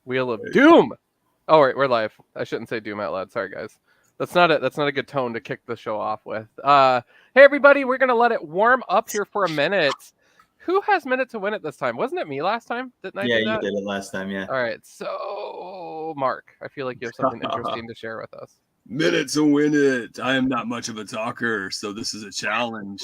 Wheel of Doom. Oh, wait, we're live. I shouldn't say Doom out loud. Sorry, guys. That's not a good tone to kick the show off with. Hey everybody, we're gonna let it warm up here for a minute. Who has minute to win it this time? Wasn't it me last time? Didn't I Yeah, do you that? did it last time, yeah. All right. So, Mark, I feel like you have something interesting to share with us. Minute to win it. I am not much of a talker, so this is a challenge.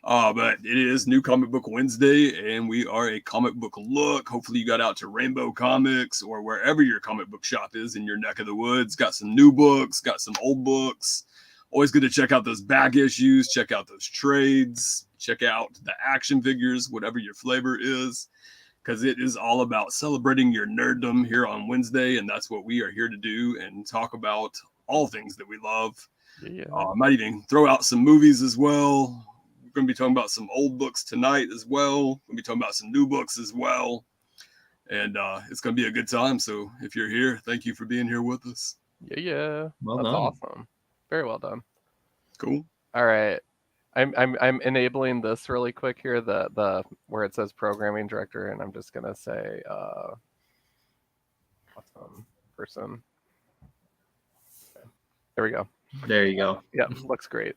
But it is New Comic Book Wednesday, and we are a comic book look. Hopefully, you got out to Rainbow Comics or wherever your comic book shop is in your neck of the woods. Got some new books, got some old books. Always good to check out those back issues, check out those trades, check out the action figures, whatever your flavor is, because it is all about celebrating your nerddom here on Wednesday, and that's what we are here to do and talk about all things that we love. Yeah. I might even throw out some movies as well. We're going to be talking about some old books tonight as well. We're going to be talking about some new books as well. And it's going to be a good time. So if you're here, thank you for being here with us. Yeah. Well That's done. awesome. Very well done. Cool. All right. I'm enabling this really quick here, the where it says programming director, and I'm just gonna say awesome person. Okay. There we go. There you go. Yeah, looks great.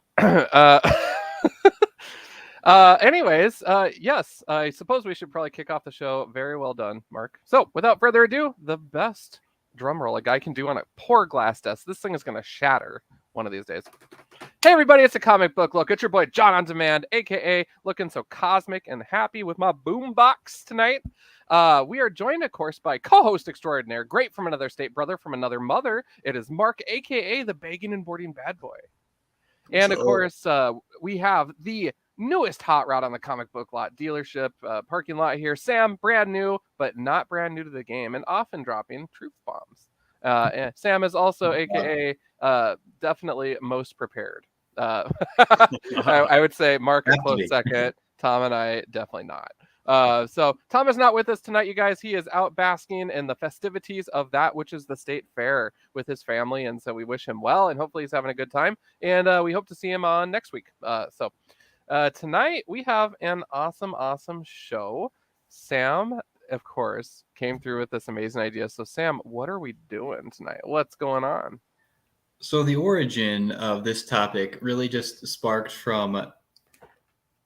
Anyways, yes, I suppose we should probably kick off the show. Very well done, Mark. So, without further ado, the best drum roll a guy can do on a poor glass desk. This thing is going to shatter one of these days. Hey, everybody, it's a comic book look. It's your boy, John on Demand, a.k.a. looking so cosmic and happy with my boombox tonight. We are joined, of course, by co-host extraordinaire, great from another state, brother from another mother. It is Mark, a.k.a. the begging and boarding bad boy. And, of course, we have the newest hot rod on the comic book lot dealership parking lot here. Sam, brand new, but not brand new to the game, and often dropping truth bombs. And Sam is also, a.k.a. Definitely most prepared. I would say Mark a close second. Tom and I definitely not. So Tom is not with us tonight, you guys. He is out basking in the festivities of that which is the state fair with his family, and so we wish him well, and hopefully he's having a good time. And we hope to see him on next week. Tonight we have an awesome show. Sam, of course, came through with this amazing idea. So Sam, what are we doing tonight? What's going on? So the origin of this topic really just sparked from,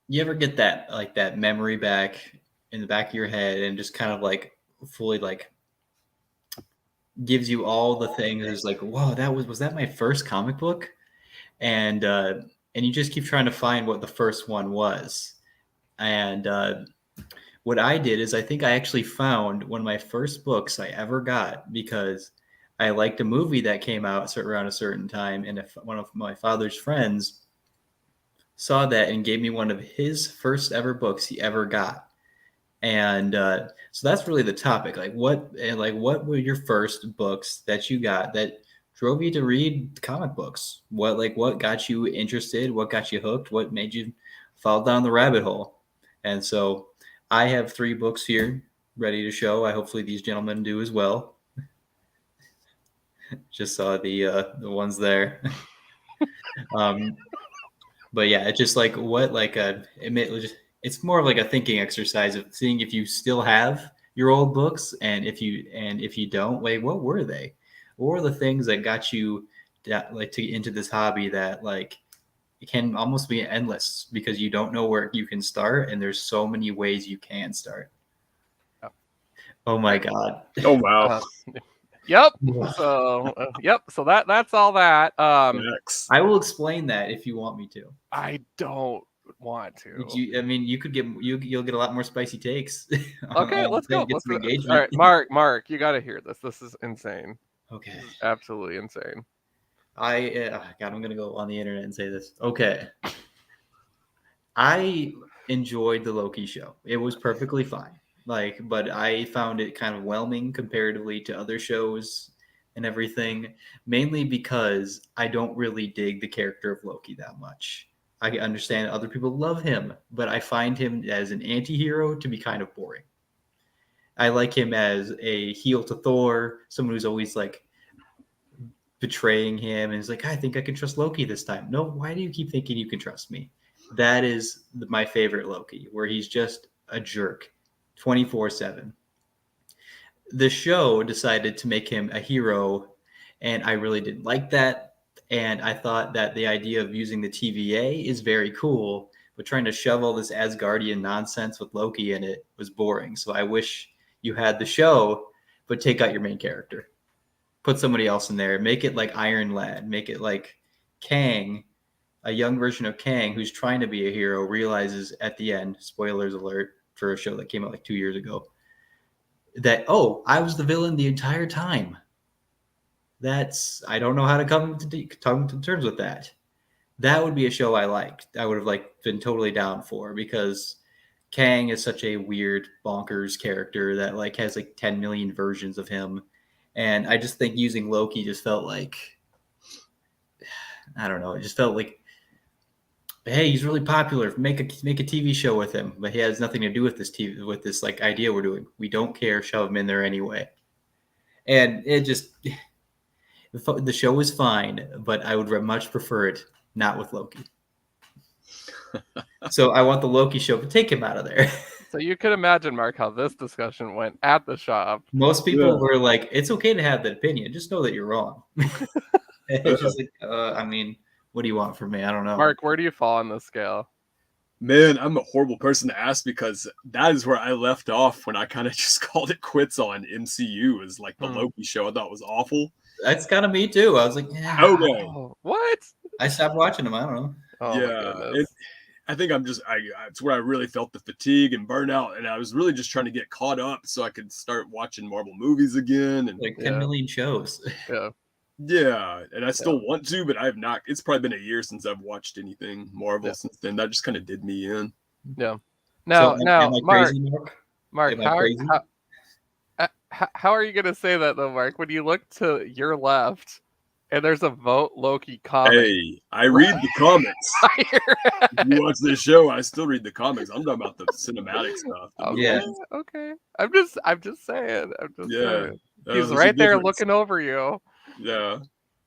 you ever get that memory back in the back of your head and just kind of like fully like gives you all the things. It's like, whoa, was that my first comic book? And you just keep trying to find what the first one was. And what I did is I think I actually found one of my first books I ever got because I liked a movie that came out around a certain time, and one of my father's friends saw that and gave me one of his first ever books he ever got. And so that's really the topic. Like what were your first books that you got that drove you to read comic books? What got you interested? What got you hooked? What made you fall down the rabbit hole? And so I have 3 books here ready to show. Hopefully these gentlemen do as well. Just saw the ones there. But yeah, it's just like it's more of like a thinking exercise of seeing if you still have your old books, and if you don't, wait, what were they? What were the things that got you into this hobby that like it can almost be endless because you don't know where you can start, and there's so many ways you can start. Oh my God. Oh wow. Yep. So So that's all that. I will explain that if you want me to. I don't want to. You could you'll get a lot more spicy takes. Okay, let's go. Get some engagement. All right, Mark, you got to hear this. This is insane. Okay. This is absolutely insane. God, I'm gonna go on the internet and say this. Okay. I enjoyed the Loki show. It was perfectly fine. But I found it kind of whelming comparatively to other shows and everything, mainly because I don't really dig the character of Loki that much. I understand other people love him, but I find him as an anti-hero to be kind of boring. I like him as a heel to Thor, someone who's always like betraying him and is like, I think I can trust Loki this time. No, why do you keep thinking you can trust me? That is my favorite Loki, where he's just a jerk 24/7. the show decided to make him a hero, and I really didn't like that. And I thought that the idea of using the TVA is very cool, but trying to shove all this Asgardian nonsense with Loki in it was boring. So I wish you had the show, but take out your main character. Put somebody else in there. Make it like Iron Lad. Make it like Kang, a young version of Kang who's trying to be a hero, realizes at the end, spoilers alert for a show that came out like 2 years ago, that, oh, I was the villain the entire time. I don't know how to come to terms with that. That would be a show I liked. I would have been totally down for, because Kang is such a weird, bonkers character that has 10 million versions of him. And I just think using Loki just felt like, I don't know, it just felt like, hey, he's really popular. Make a TV show with him, but he has nothing to do with this idea we're doing. We don't care. Shove him in there anyway. And it just, the show was fine, but I would much prefer it not with Loki. So I want the Loki show, but take him out of there. So you could imagine, Mark, how this discussion went at the shop. Most people were like, "It's okay to have that opinion. Just know that you're wrong." It's just I mean, what do you want from me? I don't know. Mark, where do you fall on the scale? Man, I'm a horrible person to ask, because that is where I left off when I kind of just called it quits on MCU. Is like the Loki show I thought was awful. That's kind of me too. I was like, yeah. Okay. Oh, what? I stopped watching them. I don't know. Oh, Yeah, I think it's where I really felt the fatigue and burnout, and I was really just trying to get caught up so I could start watching Marvel movies again. And 10 million shows. Yeah, and I still want to, but I have not. It's probably been a year since I've watched anything Marvel since then. That just kind of did me in. Yeah. Now, Mark, Mark, how are you going to say that though, Mark? When you look to your left and there's a Vote Loki comic. Hey, I read the comics. If you watch this show, I still read the comics. I'm talking about the cinematic stuff. Okay. I'm just saying. Saying. He's right there looking over you. Yeah.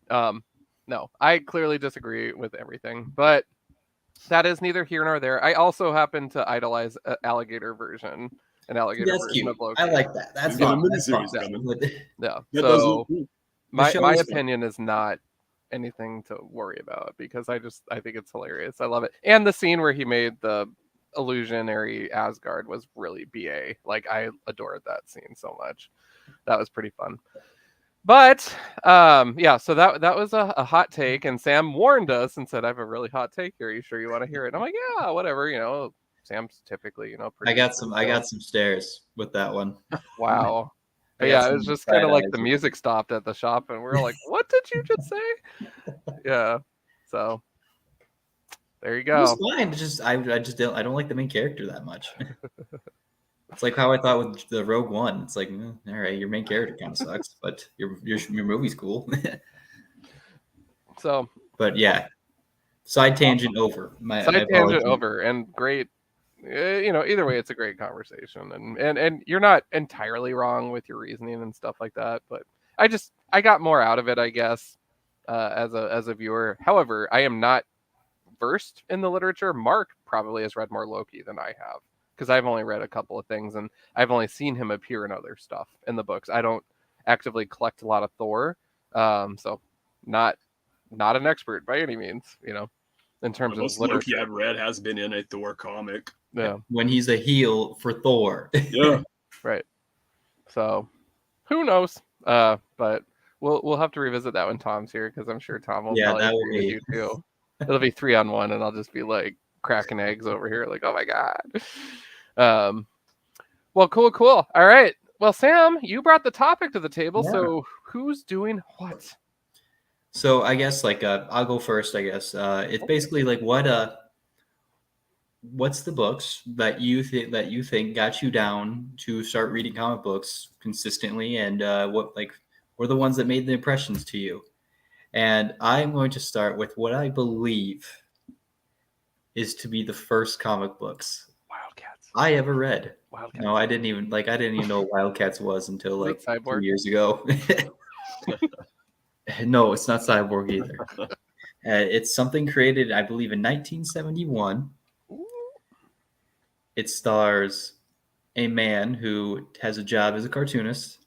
No, I clearly disagree with everything, but that is neither here nor there. I also happen to idolize an alligator version cute. Of Loki. I like that. That's fun. Yeah. So my opinion is not anything to worry about, because I think it's hilarious. I love it. And the scene where he made the illusionary Asgard was really BA. Like, I adored that scene so much. That was pretty fun. But so that was a hot take, and Sam warned us and said, I have a really hot take here. Are you sure you want to hear it? And I'm like, yeah, whatever, Sam's typically, I got some stares with that one. Wow. Yeah, it was just kind of like the music stopped at the shop, and we were like, what did you just say? Yeah. So there you go. It's fine. I don't like the main character that much. It's like how I thought with the Rogue One. It's like, all right, your main character kind of sucks, but your movie's cool. But yeah, side tangent over. Over, and great. Either way, it's a great conversation, and you're not entirely wrong with your reasoning and stuff like that. But I got more out of it, I guess, as a viewer. However, I am not versed in the literature. Mark probably has read more Loki than I have, because I've only read a couple of things, and I've only seen him appear in other stuff in the books. I don't actively collect a lot of Thor, so not an expert by any means, in terms of literature. Loki I've read has been in a Thor comic. Yeah, when he's a heel for Thor. Yeah, right. So who knows? But we'll have to revisit that when Tom's here, because I'm sure Tom will probably agree with you too. It'll be 3-on-1, and I'll just be like cracking eggs over here, like, oh my god. Well, cool. All right. Well, Sam, you brought the topic to the table, so who's doing what? So I guess I'll go first. I guess it's basically like what's the books that you think got you down to start reading comic books consistently, and what were the ones that made the impressions to you? And I'm going to start with what I believe is to be the first comic books Wildcats I ever read. Wildcats. No, I didn't even know what Wildcats was until 2 years ago. No, it's not Cyborg either. It's something created, I believe, in 1971. It stars a man who has a job as a cartoonist,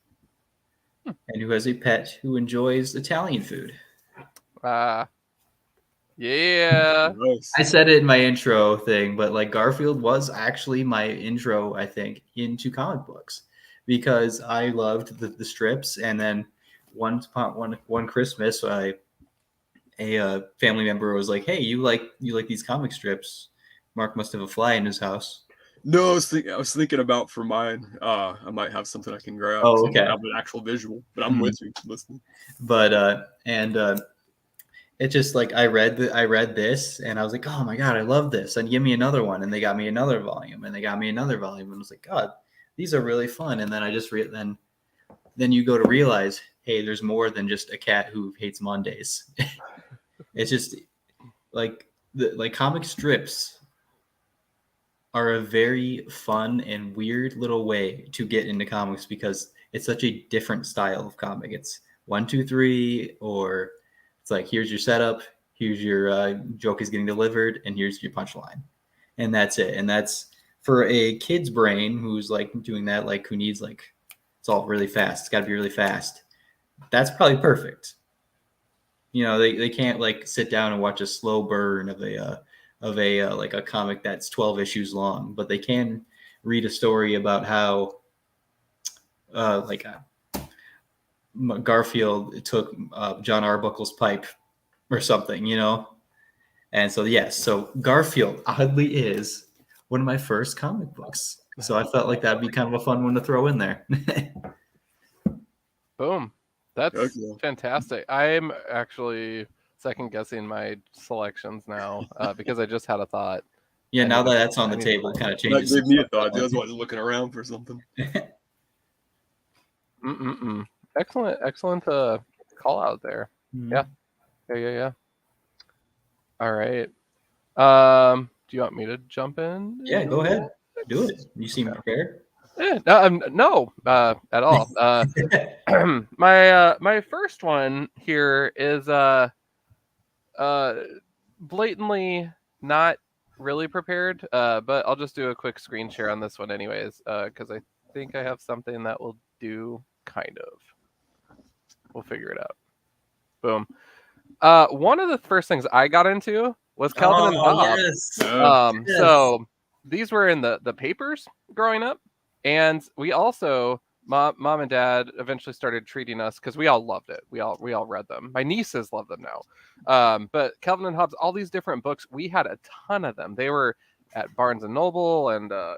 and who has a pet who enjoys Italian food. Yeah. Nice. I said it in my intro thing, but like Garfield was actually my intro, I think, into comic books because I loved the strips. And then one Christmas, a family member was like, "Hey, you like these comic strips?" Mark must have a fly in his house. No, I was thinking about for mine. I might have something I can grab. Oh, So I don't okay. have an actual visual, but I'm Mhm. with you listening. But it's just like I read this and I was like, oh my god, I love this, and give me another one, and they got me another volume, and they got me another volume, and I was like, God, these are really fun. And then I just then you go to realize, hey, there's more than just a cat who hates Mondays. It's just like like comic strips are a very fun and weird little way to get into comics because it's such a different style of comic. It's 1, 2, 3, or it's like here's your setup, here's your joke is getting delivered, and here's your punchline, and that's it. And that's for a kid's brain who's like doing that, like who needs like it's all really fast. It's got to be really fast. That's probably perfect. You know, they can't like sit down and watch a slow burn of a like a comic that's 12 issues long, but they can read a story about how like Garfield took John Arbuckle's pipe or something, you know. And so yes, so Garfield oddly is one of my first comic books. So I felt like that'd be kind of a fun one to throw in there. Boom. That's Okay. fantastic. I'm actually second guessing my selections now because I just had a thought. Yeah, I now need that to- that's on I the need to table, it find kind of That changes. gave me a some thought. stuff. That's why I was looking around for something. Mm-mm-mm. Excellent call out there. Mhm. Yeah. All right. Do you want me to jump in? Yeah, go ahead. Do it. You seem prepared. No, at all. My first one here is blatantly not really prepared, but I'll just do a quick screen share on this one anyways, because I think I have something that will do kind of. We'll figure it out. Boom. One of the first things I got into was Calvin and Hobbes. yes. Yes. So these were in the papers growing up, and we also mom and dad eventually started treating us because we all loved it. We all read them. My nieces love them now. But Calvin and Hobbes, all these different books, we had a ton of them. They were at Barnes and Noble and a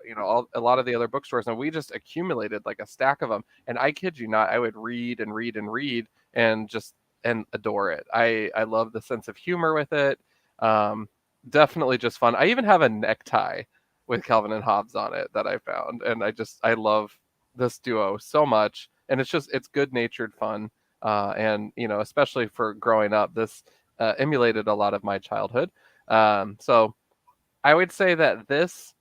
lot of the other bookstores, and we just accumulated like a stack of them. And I kid you not, I would read and read and read and just and adore it. I love the sense of humor with it. Definitely just fun. I even have a necktie with Calvin and Hobbes on it that I found, and I love this duo so much. And it's good natured fun, and especially for growing up, this emulated a lot of my childhood. So I would say that this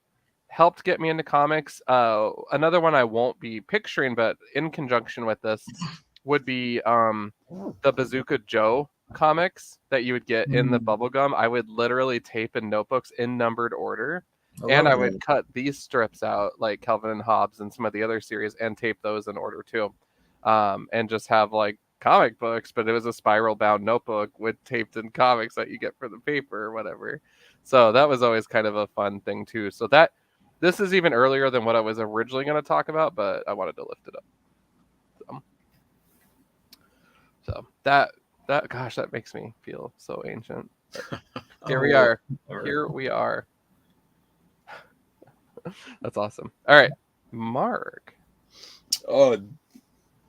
helped get me into comics. Another one I won't be picturing, but in conjunction with this would be the Bazooka Joe comics that you would get in the bubblegum. I would literally tape in notebooks in numbered order. And I would cut these strips out, like Calvin and Hobbes and some of the other series, and tape those in order too. And just have like comic books, but it was a spiral bound notebook with taped in comics that you get for the paper or whatever. So that was always kind of a fun thing too. So this is even earlier than what I was originally going to talk about, but I wanted to lift it up. So that gosh, that makes me feel so ancient. But here we are. Here we are. That's awesome. All right, Mark.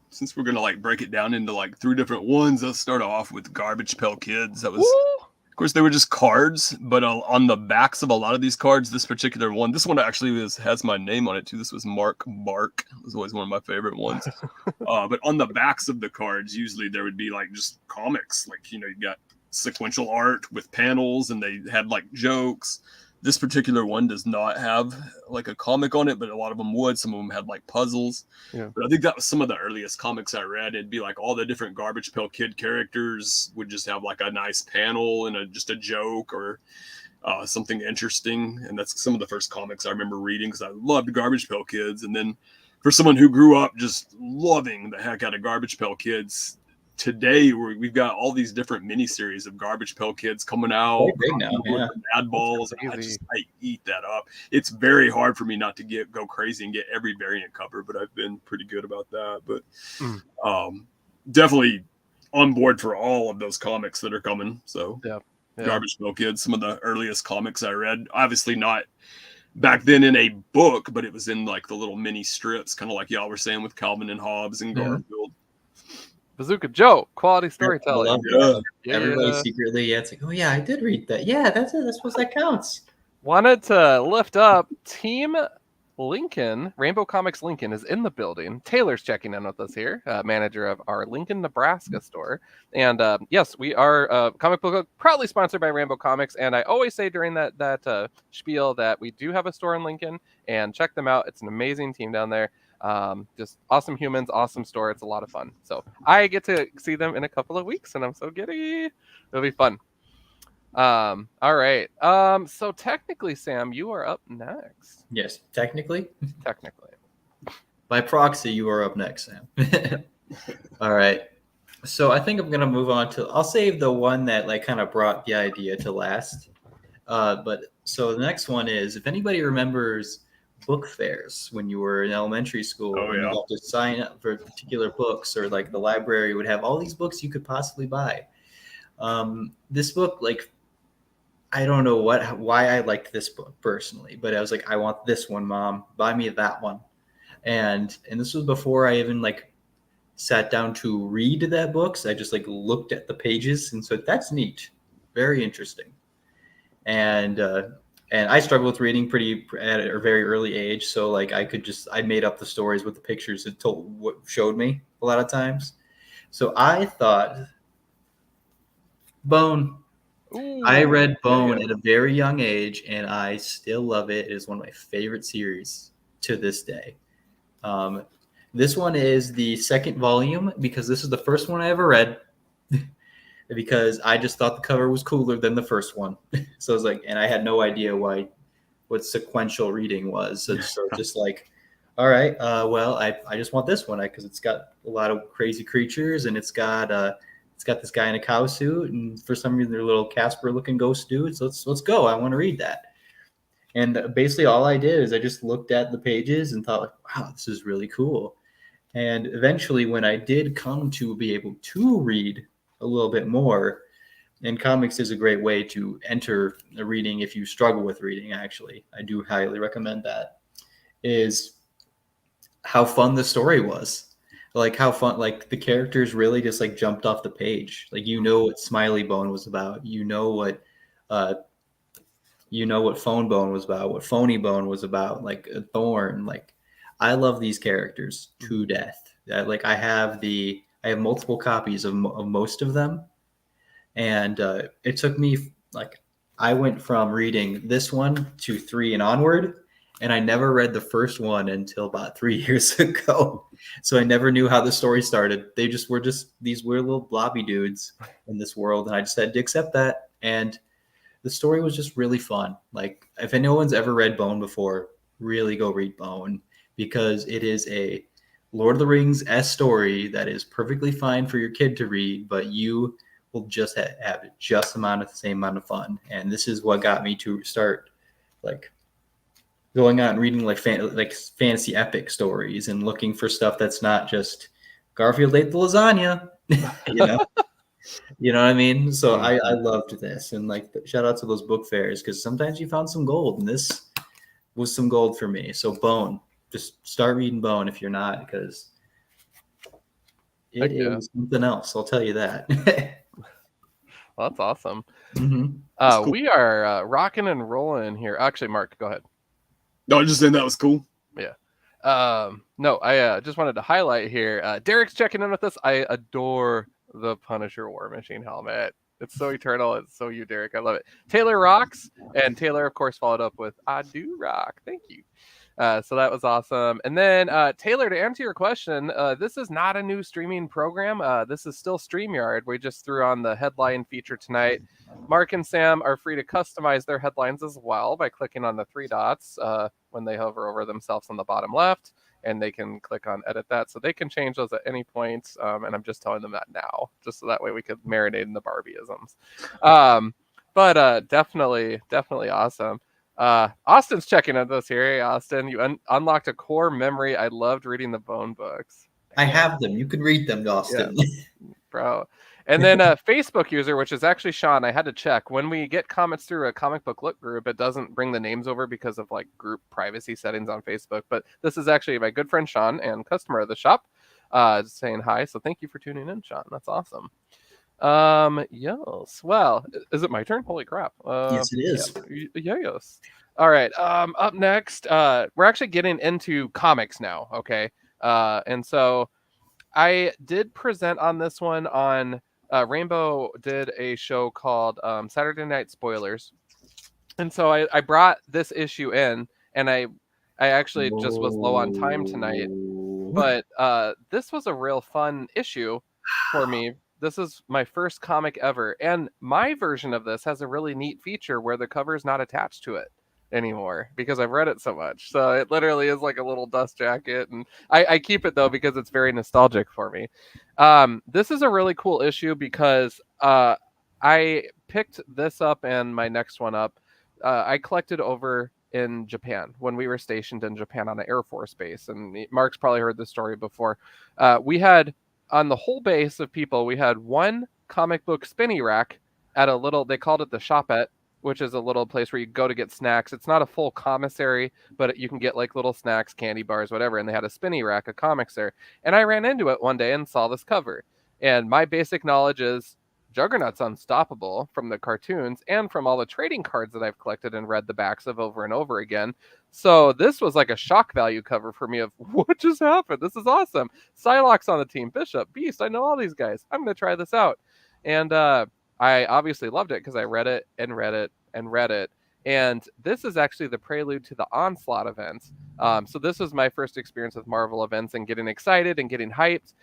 Since we're gonna like break it down into like 3 different ones, let's start off with Garbage Pail Kids. That was, Woo! of course, they were just cards, but on the backs of a lot of these cards, this particular one, this one actually has my name on it too. This was Mark Bark. It was always one of my favorite ones. But on the backs of the cards, usually there would be like just comics, like you got sequential art with panels, and they had like jokes. This particular one does not have like a comic on it, but a lot of them would. Some of them had like puzzles. Yeah. But I think that was some of the earliest comics I read. It'd be like all the different Garbage Pail Kid characters would just have like a nice panel and just a joke or something interesting. And that's some of the first comics I remember reading because I loved Garbage Pail Kids. And then for someone who grew up just loving the heck out of Garbage Pail Kids, today we've got all these different miniseries of Garbage Pail Kids coming out. Quite big now, yeah. Mad Balls. I eat that up. It's very hard for me not to go crazy and get every variant cover, but I've been pretty good about that. But definitely on board for all of those comics that are coming. So Yeah. Garbage Pail Kids, some of the earliest comics I read, obviously not back then in a book, but it was in like the little mini strips, kind of like y'all were saying with Calvin and Hobbes and Garfield. Bazooka Joe, quality storytelling. I love Yeah. that. Everybody secretly, it's like, oh yeah, I did read that. Yeah, that's it. That's what that counts. Wanted to lift up Team Lincoln. Rainbow Comics Lincoln is in the building. Taylor's checking in with us here, manager of our Lincoln, Nebraska store. And yes, we are Comic Book proudly sponsored by Rainbow Comics. And I always say during that spiel that we do have a store in Lincoln, and check them out. It's an amazing team down there. Just awesome humans, awesome store. It's a lot of fun. So I get to see them in a couple of weeks, and I'm so giddy. It'll be fun. All right. So technically, Sam, you are up next. Yes, technically. Technically. By proxy, you are up next, Sam. All right. So I think I'm gonna move on to. I'll save the one that like kind of brought the idea to last. But so the next one is, if anybody remembers book fairs when you were in elementary school, Oh, and yeah. you got to sign up for particular books, or like the library would have all these books you could possibly buy. This book, like, I don't know why I liked this book personally, but I was like, I want this one, Mom. Buy me that one. And this was before I even like sat down to read that book. So I just like looked at the pages and said, that's neat, very interesting. And I struggled with reading pretty at a very early age, so like I made up the stories with the pictures it told what showed me a lot of times. So I thought Bone. Ooh, I read Bone yeah. at a very young age, and I still love it. It is one of my favorite series to this day. This one is the second volume because this is the first one I ever read. Because I just thought the cover was cooler than the first one. So I was like, and I had no idea what sequential reading was. So just like, all right, well, I just want this one because it's got a lot of crazy creatures, and it's got this guy in a cow suit, and for some reason they're little Casper looking ghost dudes. So let's go. I want to read that. And basically all I did is I just looked at the pages and thought, like, wow, this is really cool. And eventually when I did come to be able to read a little bit more, and comics is a great way to enter a reading if you struggle with reading, actually. I do highly recommend that, is how fun the story was. Like how fun, like the characters really just like jumped off the page. Like, you know what Smiley Bone was about. You know what Phone Bone was about, what Phony Bone was about, like a Thorn. Like, I love these characters to death. I have multiple copies of most of them, and it took me I went from reading this one to 3 and onward, and I never read the first one until about 3 years ago. So I never knew how the story started. They just were these weird little blobby dudes in this world, and I just had to accept that. And the story was just really fun. Like, if anyone's ever read Bone really go read Bone, because it is a Lord of the Rings-esque story that is perfectly fine for your kid to read, but you will just have the same amount of fun. And this is what got me to start like going out and reading like fantasy epic stories and looking for stuff that's not just Garfield ate the lasagna, you know what I mean? So I loved this, and like shout out to those book fairs, because sometimes you found some gold, and this was some gold for me. So Bone, just start reading Bone if you're not, because it is something else. I'll tell you that. Well, that's awesome. Mm-hmm. Cool. We are rocking and rolling here. Actually, Mark, go ahead. No, I was just saying that was cool. Yeah. No, I just wanted to highlight here. Derek's checking in with us. I adore the Punisher War Machine helmet. It's so eternal. It's so you, Derek. I love it. Taylor rocks, and Taylor, of course, followed up with I do rock. Thank you. So that was awesome. And then Taylor, to answer your question, this is not a new streaming program. This is still StreamYard. We just threw on the headline feature tonight. Mark and Sam are free to customize their headlines as well by clicking on the 3 dots when they hover over themselves on the bottom left. and they can click on edit that, so they can change those at any point. And I'm just telling them that now, just so that way we could marinate in the Barbieisms. But definitely awesome. Austin's checking on this here. Hey, Austin, you unlocked a core memory. I loved reading the Bone books. I have them. You can read them, Austin. Bro. And then a Facebook user, which is actually Sean. I had to check when we get comments through a comic book look group, it doesn't bring the names over because of like group privacy settings on Facebook. But this is actually my good friend Sean and customer of the shop, saying hi. So thank you for tuning in, Sean. That's awesome. Yes. Well, is it my turn? Holy crap. Yes, it is. Yeah, yes. All right. Up next, we're actually getting into comics now. Okay. And so I did present on this one on Rainbow did a show called Saturday Night Spoilers. And so I brought this issue in, and I actually just was low on time tonight, but this was a real fun issue for me. This is my first comic ever, and my version of this has a really neat feature where the cover is not attached to it anymore because I've read it so much. So it literally is like a little dust jacket, and I keep it though because it's very nostalgic for me. This is a really cool issue because I picked this up and my next one up. I collected over in Japan when we were stationed in Japan on an Air Force base, and Mark's probably heard this story before. We had on the whole base of people, we had one comic book spinny rack at a little, they called it the shopette, which is a little place where you go to get snacks. It's not a full commissary, but you can get like little snacks, candy bars, whatever. And they had a spinny rack of comics there. And I ran into it one day and saw this cover. And my basic knowledge is Juggernaut's unstoppable from the cartoons and from all the trading cards that I've collected and read the backs of over and over again. So this was like a shock value cover for me of what just happened. This is awesome. Psylocke's on the team, Bishop, Beast. I know all these guys. I'm going to try this out. And I obviously loved it because I read it and read it and read it. And this is actually the prelude to the Onslaught events. So this was my first experience with Marvel events and getting excited and getting hyped.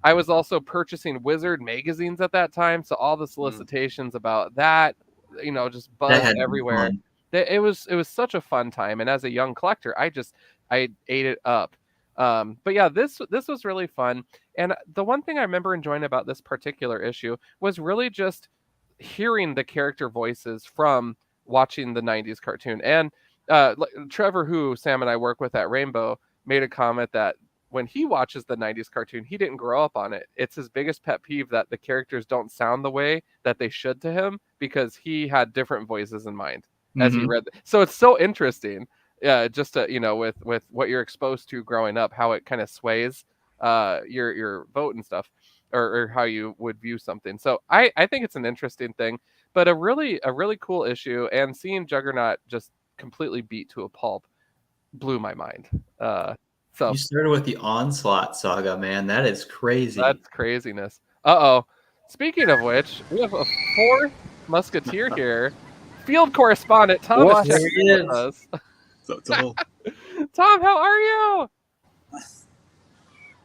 I was also purchasing Wizard magazines at that time. So all the solicitations about that, you know, just buzzed everywhere. It was such a fun time. And as a young collector, I ate it up. But yeah, this was really fun. And the one thing I remember enjoying about this particular issue was really just hearing the character voices from watching the 90s cartoon. And Trevor, who Sam and I work with at Rainbow, made a comment that when he watches the 90s cartoon, he didn't grow up on it. It's his biggest pet peeve that the characters don't sound the way that they should to him because he had different voices in mind as he read. So it's so interesting. Just to, you know, with what you're exposed to growing up, how it kind of sways your vote and stuff, or how you would view something. So I think it's an interesting thing, but a really cool issue. And seeing Juggernaut just completely beat to a pulp blew my mind. So you started with the Onslaught saga, man. That is crazy. That's craziness. Uh-oh. Speaking of which, we have a fourth musketeer here. Field correspondent Thomas checking in with us. So, Tom, how are you?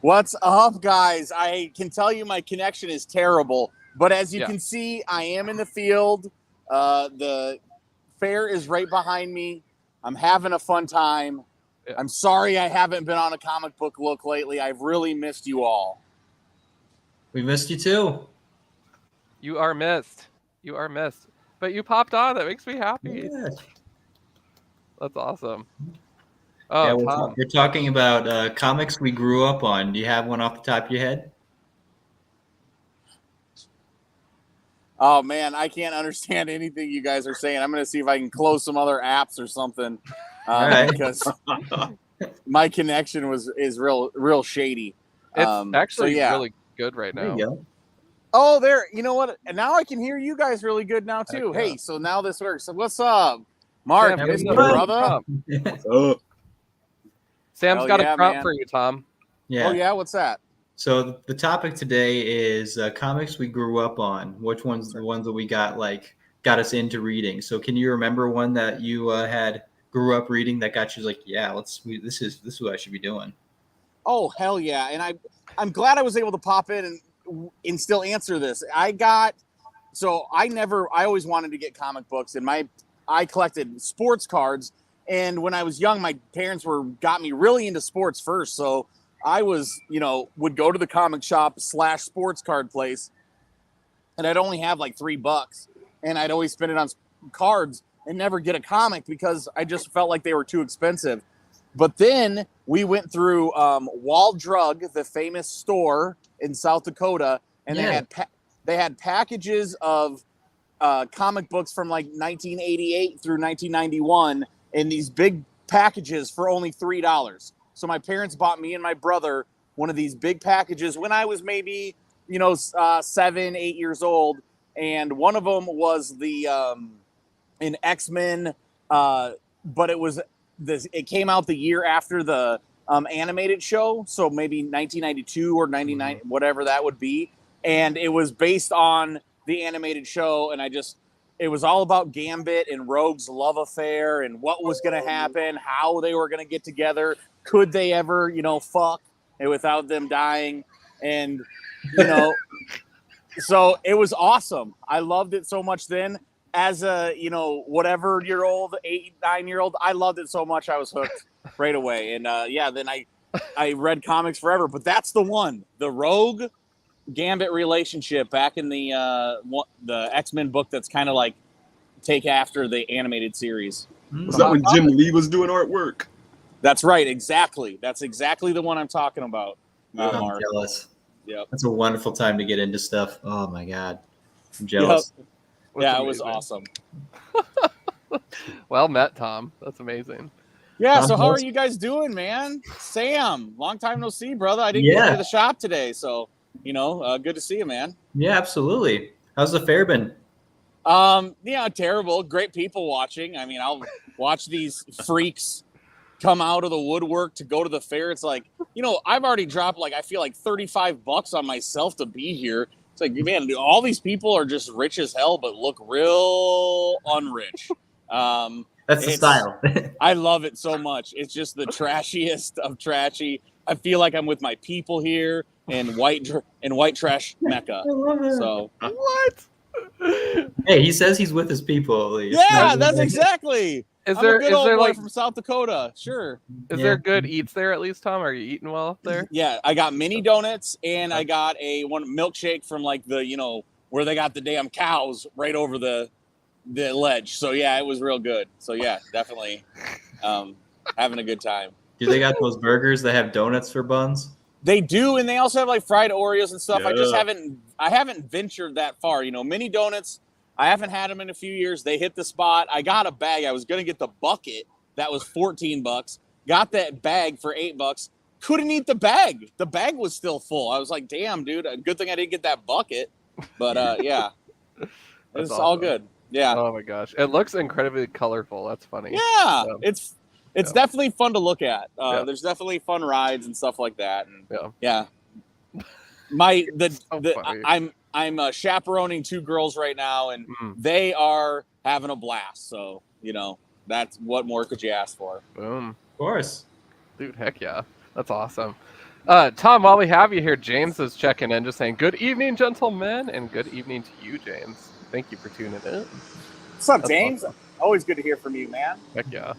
What's up, guys? I can tell you my connection is terrible, but as you can see, I am in the field. The fair is right behind me. I'm having a fun time. Yeah. I'm sorry I haven't been on a comic book look lately. I've really missed you all. We missed you too. You are missed. You are missed. But you popped on. That makes me happy. Yes. That's awesome. Oh, yeah, we're talking about comics we grew up on. Do you have one off the top of your head? Oh, man, I can't understand anything you guys are saying. I'm going to see if I can close some other apps or something because my connection is real shady. It's actually really good right now. There you go. Oh, there. You know what? And now I can hear you guys really good now, too. Hey, so now this works. So what's up? Mark, Mr. Brother? What's up? Sam's got a prompt for you, Tom. Yeah. Oh, yeah? What's that? So the topic today is comics we grew up on. Which ones the ones that we got us into reading? So can you remember one that you grew up reading that got you like, yeah, this is what I should be doing? Oh, hell yeah. And I'm glad I was able to pop in and still answer this. I always wanted to get comic books, and I collected sports cards, And when I was young, my parents got me really into sports first. So I was, would go to the comic shop / sports card place, and I'd only have like $3, and I'd always spend it on cards and never get a comic because I just felt like they were too expensive. But then we went through Wall Drug, the famous store in South Dakota, and they had packages of comic books from like 1988 through 1991 in these big packages for only $3. So my parents bought me and my brother one of these big packages when I was maybe 7, 8 years old, and one of them was the an X-Men, but it came out the year after the animated show, so maybe 1992 or 99, whatever that would be, and it was based on the animated show, and it was all about Gambit and Rogue's love affair and what was going to happen, how they were going to get together, could they ever, fuck without them dying, and so it was awesome. I loved it so much then. As a, whatever year old, 8, 9-year-old, I loved it so much I was hooked right away. And then I read comics forever. But that's the one, the Rogue Gambit relationship back in the X-Men book that's kind of like take after the animated series. Was that when Jim Lee was doing artwork? That's right, exactly. That's exactly the one I'm talking about. I'm jealous. Yep. That's a wonderful time to get into stuff. Oh my God. I'm jealous. Yep. Yeah, it was awesome. Well met, Tom. That's amazing. Yeah, so how are you guys doing, man? Sam, long time no see, brother. I didn't get to the shop today, so, good to see you, man. Yeah, absolutely. How's the fair been? Terrible. Great people watching. I mean, I'll watch these freaks come out of the woodwork to go to the fair. It's like, I've already dropped I feel like $35 on myself to be here. It's like, man, all these people are just rich as hell, but look real unrich. That's the style. I love it so much. It's just the trashiest of trashy. I feel like I'm with my people here in white trash Mecca. I love it. So What? Hey, he says he's with his people at least. Yeah, that's exactly. Is I'm there a good old boy like from South Dakota? Sure. Is there good eats there at least, Tom? Are you eating well up there? Yeah, I got mini donuts and I got one milkshake from like the where they got the damn cows right over the ledge. So yeah, it was real good. So yeah, definitely having a good time. Do they got those burgers that have donuts for buns? They do, and they also have like fried Oreos and stuff. Yeah. I haven't ventured that far. Mini donuts, I haven't had them in a few years. They hit the spot. I got a bag. I was gonna get the bucket that was $14. Got that bag for $8. Couldn't eat the bag. The bag was still full. I was like, damn, dude. Good thing I didn't get that bucket. But yeah, it's all good. Yeah. Oh my gosh, it looks incredibly colorful. That's funny. Yeah, it's definitely fun to look at. Yeah. There's definitely fun rides and stuff like that. And Yeah. I'm chaperoning 2 girls right now, and they are having a blast. So that's what more could you ask for? Boom. Of course. Dude, heck yeah. That's awesome. Tom, while we have you here, James is checking in, just saying, good evening, gentlemen, and good evening to you, James. Thank you for tuning in. What's up, That's James? awesome. Always good to hear from you, man. Heck yeah.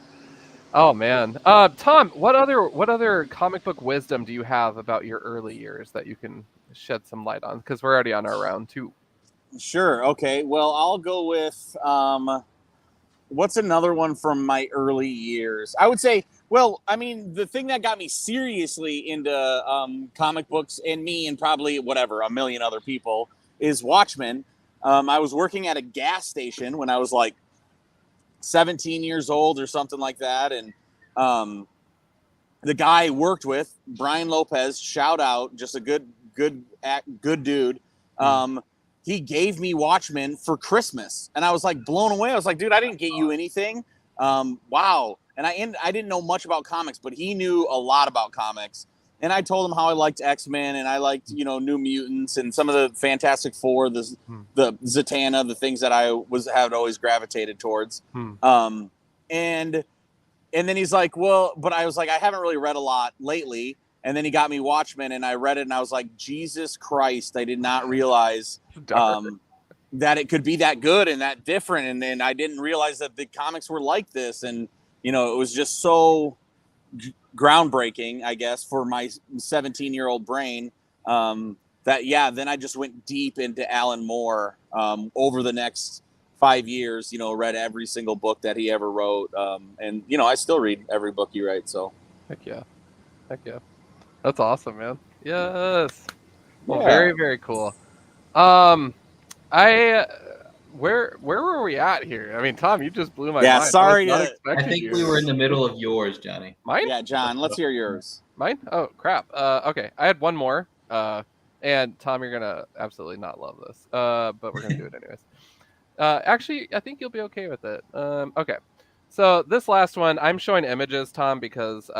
Oh, man. Tom, what other comic book wisdom do you have about your early years that you can shed some light on? Because we're already on our round 2. Sure. Okay. Well, I'll go with what's another one from my early years? I would say, well, I mean, the thing that got me seriously into comic books, and me and probably a million other people, is Watchmen. I was working at a gas station when I was like 17 years old or something like that, and the guy I worked with, Brian Lopez, shout out, just a good dude. He gave me Watchmen for Christmas, and I was like blown away. I was like, dude, I didn't get you anything. Wow. And I didn't know much about comics, but he knew a lot about comics. And I told him how I liked X-Men and I liked, New Mutants and some of the Fantastic Four, the Zatanna, the things that I had always gravitated towards. And then he's like, well, but I was like, I haven't really read a lot lately. And then he got me Watchmen, and I read it, and I was like, Jesus Christ, I did not realize that it could be that good and that different. And then I didn't realize that the comics were like this. And you know, it was just so groundbreaking, I guess, for my 17-year-old brain. Then I just went deep into Alan Moore over the next 5 years. You know, read every single book that he ever wrote, and you know, I still read every book he writes. So Heck yeah, that's awesome, man. Yes. Well, Yeah. very, very cool. Where were we at here? I mean, Tom, you just blew my Yeah, mind. sorry I was not to- I expecting think you. we were in the middle of yours, Johnny. Mine. yeah, John, let's hear yours. Mine? Oh crap. Okay, I had one more. And Tom, you're gonna absolutely not love this. But we're gonna do it anyways. Actually, I think you'll be okay with it. Okay. So this last one, I'm showing images, Tom, because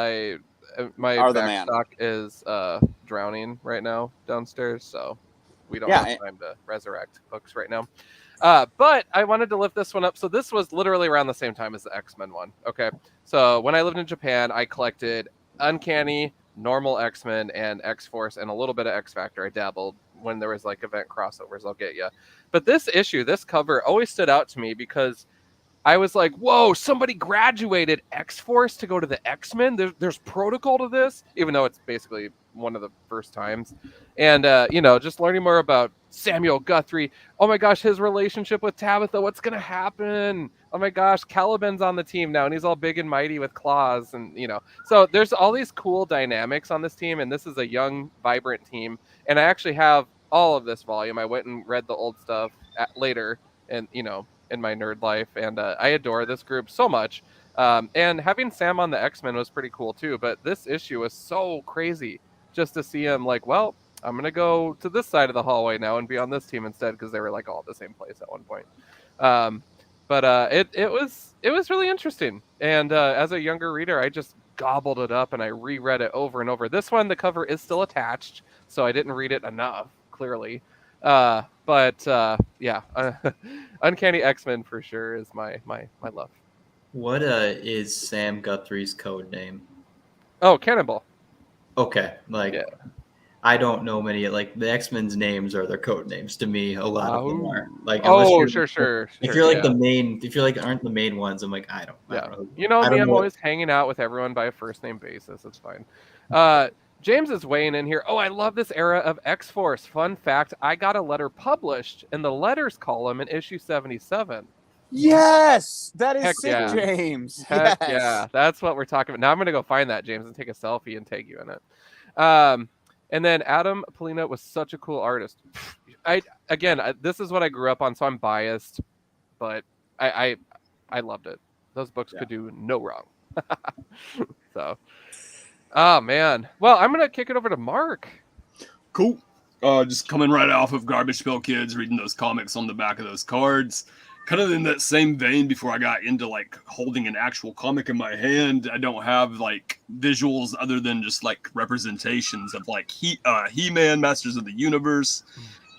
my Are the man. backstock is drowning right now downstairs, so we don't Yeah, have time to resurrect books right now. But I wanted to lift this one up. So this was literally around the same time as the X-Men one. Okay. So when I lived in Japan, I collected Uncanny, normal X-Men, and X-Force, and a little bit of X-Factor. I dabbled when there was like event crossovers. I'll get you. But this issue, this cover always stood out to me because I was like, whoa, somebody graduated X-Force to go to the X-Men. There's protocol to this, even though it's basically one of the first times. And, you know, just learning more about Samuel Guthrie. Oh my gosh, his relationship with Tabitha. What's going to happen? Oh my gosh, Caliban's on the team now, and he's all big and mighty with claws. And, you know, so there's all these cool dynamics on this team. And this is a young, vibrant team. And I actually have all of this volume. I went and read the old stuff later, and, you know, in my nerd life, and I adore this group so much. And having Sam on the X-Men was pretty cool too, but this issue was so crazy just to see him like, well, I'm gonna go to this side of the hallway now and be on this team instead, because they were like all at the same place at one point. But it was really interesting, and as a younger reader, I just gobbled it up and I reread it over and over. This one, the cover is still attached, so I didn't read it enough, clearly. But yeah, Uncanny X-Men for sure is my love. What is Sam Guthrie's code name? Oh, Cannonball. Okay, like Yeah. I don't know many. Like the X-Men's names are their code names to me. A lot of them are. Like Oh, unless you're- sure. If you're like yeah. the main, if you're like aren't the main ones, I'm like I don't know. who- You know I me, don't I'm know. always hanging out with everyone by a first name basis. It's fine. James is weighing in here. Oh, I love this era of X-Force. Fun fact, I got a letter published in the letters column in issue 77. Yes, that is Heck sick, yeah. James. Heck Yes. yeah, that's what we're talking about. Now I'm going to go find that, James, and take a selfie and tag you in it. And then Adam Polina was such a cool artist. This is what I grew up on, so I'm biased, but I loved it. Those books could do no wrong. So, oh man. Well, I'm gonna kick it over to Mark. Cool. Just coming right off of Garbage Pail Kids, reading those comics on the back of those cards. Kind of in that same vein before I got into like holding an actual comic in my hand. I don't have like visuals other than just like representations of like He-Man, Masters of the Universe.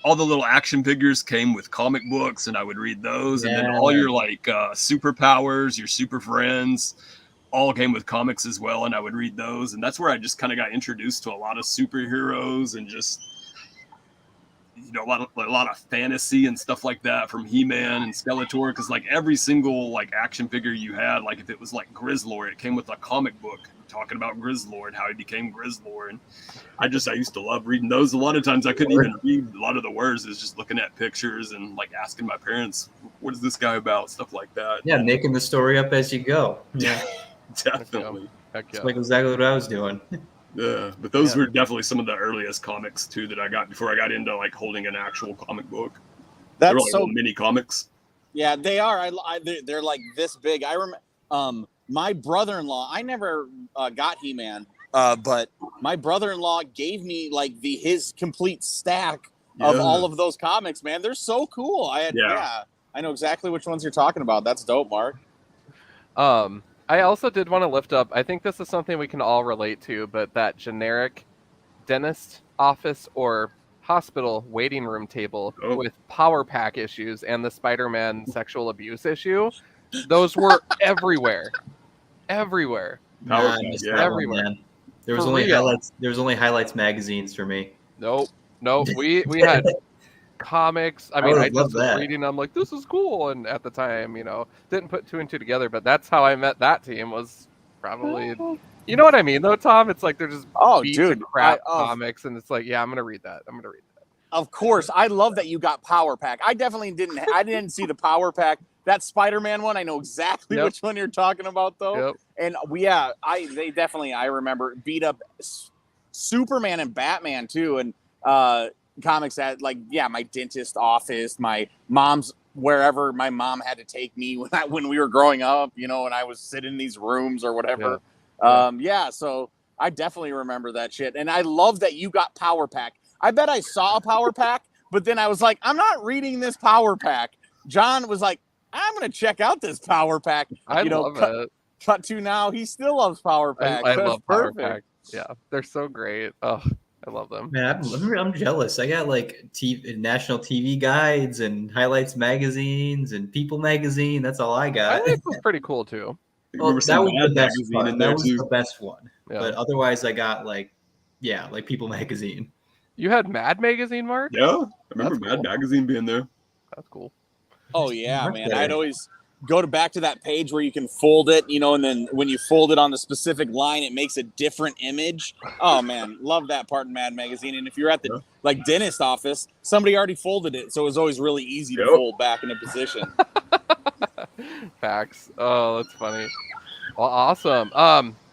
All the little action figures came with comic books, and I would read those. And then all your like superpowers, your super friends, all came with comics as well, and I would read those. And that's where I just kind of got introduced to a lot of superheroes and just, you know, a lot of fantasy and stuff like that from He-Man and Skeletor, because like every single like action figure you had, like if it was like Grizzlord, it came with a comic book talking about Grizzlord, how he became Grizzlord. And I used to love reading those. A lot of times I couldn't even read a lot of the words. It's just looking at pictures and like asking my parents, what is this guy about? Stuff like that. Yeah, making the story up as you go. Yeah, Definitely. Heck yeah. it's like exactly what I was doing. Yeah, but those were definitely some of the earliest comics too that I got before I got into like holding an actual comic book. They were That's like so. little mini comics. Yeah, they are. They're like this big. I remember. My brother-in-law. I never got He-Man, but my brother-in-law gave me like his complete stack of all of those comics. Man, they're so cool. I know exactly which ones you're talking about. That's dope, Mark. I also did want to lift up, I think this is something we can all relate to, but that generic dentist office or hospital waiting room table with Power Pack issues and the Spider-Man sexual abuse issue, those were everywhere. Everywhere. I missed that one, everywhere. man. There was For only real. highlights. There was only highlights magazines for me. Nope. We had comics. I I mean, I would've loved just was that. reading. I'm like, this is cool, and at the time, didn't put two and two together. But that's how I met that team. Was probably, you know what I mean, though, Tom. It's like they're just beats of dude, crap comics, and it's like, yeah, I'm gonna read that. Of course, I love that you got Power Pack. I definitely didn't. I didn't see the Power Pack. That Spider-Man one, I know exactly Yep. which one you're talking about, though. Yep. And I remember beat up Superman and Batman too, and comics that my dentist office, my mom's wherever my mom had to take me when we were growing up, and I was sitting in these rooms or whatever. So I definitely remember that shit, and I love that you got Power Pack. I bet I saw a Power Pack, but then I was like, I'm not reading this Power Pack. John was like, I'm gonna check out this Power Pack. I love it. Cut to now, he still loves Power Pack. I That's love Power perfect. Pack. Yeah, they're so great. Oh, I love them. Man, I'm jealous. I got like national TV guides and highlights magazines and People magazine. That's all I got. Highlights was pretty cool too. Well, that was the best one. in That there was too. the best one. Yeah. But otherwise, I got like People magazine. You had Mad Magazine, Mark? Yeah, I remember That's Mad cool. Magazine being there. That's cool. Oh yeah, Much man. better. I'd always go back to that page where you can fold it, and then when you fold it on the specific line, it makes a different image. Oh man, love that part in Mad Magazine. And if you're at the dentist office, somebody already folded it, so it was always really easy to Yep. fold back into position. Facts. Oh, that's funny. Well, awesome.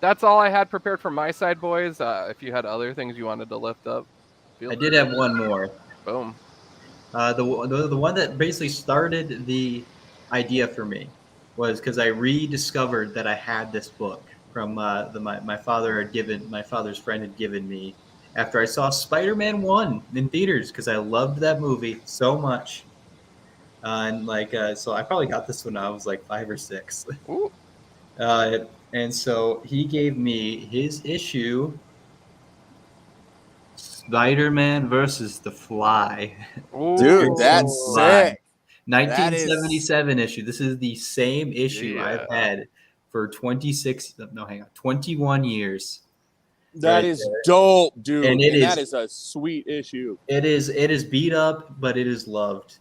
That's all I had prepared from my side, boys. If you had other things you wanted to lift up, I did have one more. Boom. The one that basically started the idea for me was because I rediscovered that I had this book from my father's friend had given me after I saw Spider-Man 1 in theaters because I loved that movie so much. So I probably got this when I was like 5 or 6. Ooh. And so he gave me his issue, Spider-Man versus the Fly. Ooh. Dude, that's Fly. sick. 1977 issue. This is the same issue Yeah. I've had for 21 years. That Right is there. dope, dude. And that is a sweet issue. It is beat up, but it is loved.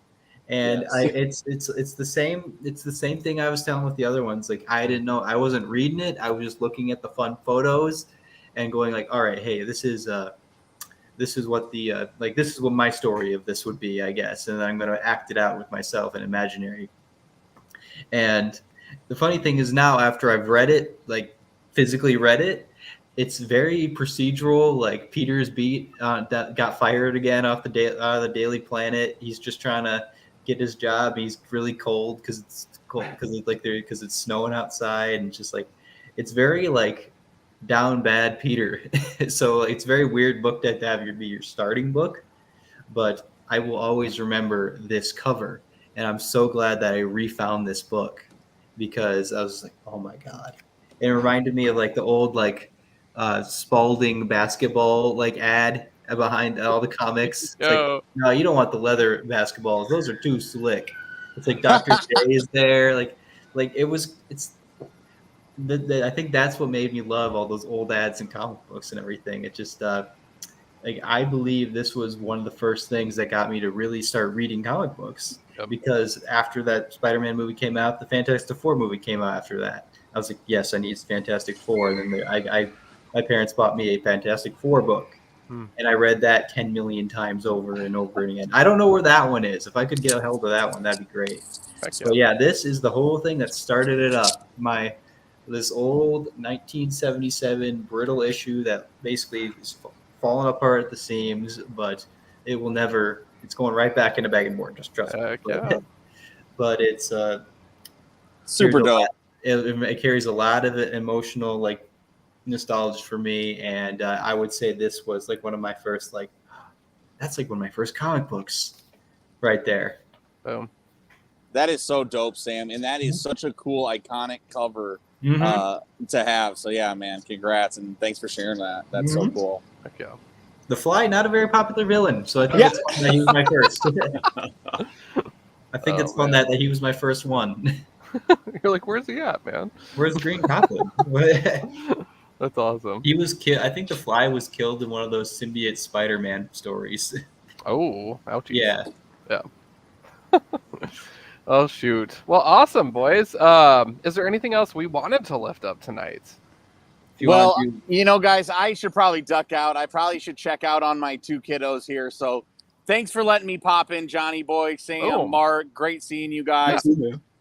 And Yes. it's the same thing I was telling with the other ones. Like I didn't know, I wasn't reading it. I was just looking at the fun photos and going like, all right, hey, this is what my story of this would be, I guess. And I'm going to act it out with myself and imaginary. And the funny thing is now after I've read it, like physically read it, it's very procedural. Like Peter's beat got fired again off the Daily Planet. He's just trying to get his job. He's really cold because it's snowing outside, and just like it's very like down bad Peter. So it's a very weird book to have be your starting book. But I will always remember this cover, and I'm so glad that I refound this book because I was like, oh my god! It reminded me of like the old Spalding basketball ad behind all the comics. It's like, no, you don't want the leather basketballs. Those are too slick. It's like Dr. J is there. I think that's what made me love all those old ads and comic books and everything. It just I believe this was one of the first things that got me to really start reading comic books. Yep. Because after that Spider-Man movie came out, the Fantastic Four movie came out after that. I was like, yes, I need Fantastic Four. And then my parents bought me a Fantastic Four book. And I read that 10 million times over and over again. I don't know where that one is. If I could get a hold of that one, that'd be great. So yeah, this is the whole thing that started it up. This old 1977 brittle issue that basically is falling apart at the seams, but it will never. It's going right back in a bag and board. Just trust me. Yeah. But it's Super dope. It carries a lot of emotional nostalgia for me, and I would say this was one of my first that's one of my first comic books right there. Boom. That is so dope, Sam, and that is such a cool iconic cover Mm-hmm. to have. So yeah, man, congrats and thanks for sharing that. That's so cool. Heck yeah. The Fly, not a very popular villain, so I think it's fun that he was my first. I think it's fun that he was my first one. You're like, where's he at, man? Where's the Green Goblin? That's awesome. He was killed. I think the Fly was killed in one of those symbiote Spider-Man stories. Oh, ouchie. Yeah, Oh shoot. Well, awesome, boys. Is there anything else we wanted to lift up tonight? If you Well, want to, you know, guys, I should probably duck out. I probably should check out on my two kiddos here. So thanks for letting me pop in, Johnny Boy, Sam, Oh. Mark. Great seeing you guys.